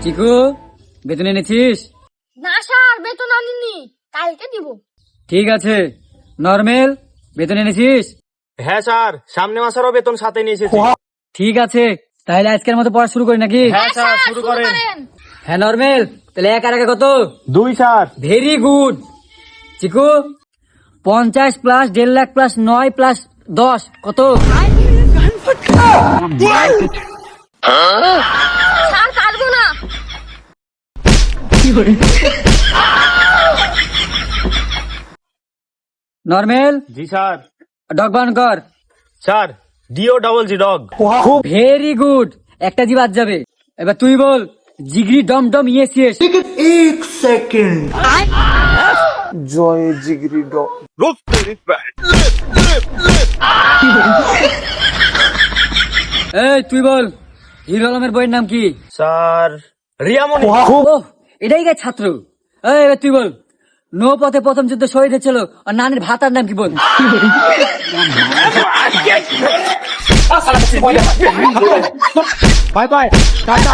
চিকু, বেতন এনেছিস? না স্যার, বেতন আনিনি, কালকে দিব। ঠিক আছে। নর্মেল, বেতন এনেছিস? হ্যাঁ স্যার, সামনে মাসেরও বেতন সাথে নিয়ে এসেছি। ঠিক আছে, তাহলে আজকের মতো পড়া শুরু করি নাকি? হ্যাঁ স্যার, শুরু করেন। হ্যাঁ নর্মেল, তাহলে এক আর একে কত? 2 sir. Very good. Chiku, 50 plus 1.5 lakh plus 9 plus 10 কত? স্যার পারবো না। নর্মেল, জি স্যার। ডগ বান কর। Sir, DOGG dog. Very good, একটা জি বাদ যাবে। এবার তুই বল, জিগরি ডম ডম ইয়েস ইয়েস। एक सेकंड जय जिगरी डॉग এই তুই বল, হিরো আলমের বইয়ের নাম কি? স্যার, রিয়ামণি। ও, এটাই গায়ে ছাত্র। এই এবার তুই বল, নৌপথে প্রথম যুদ্ধ শহীদ হয়েছিল আর নানির ভাতার নাম কি বল? Bye bye Tata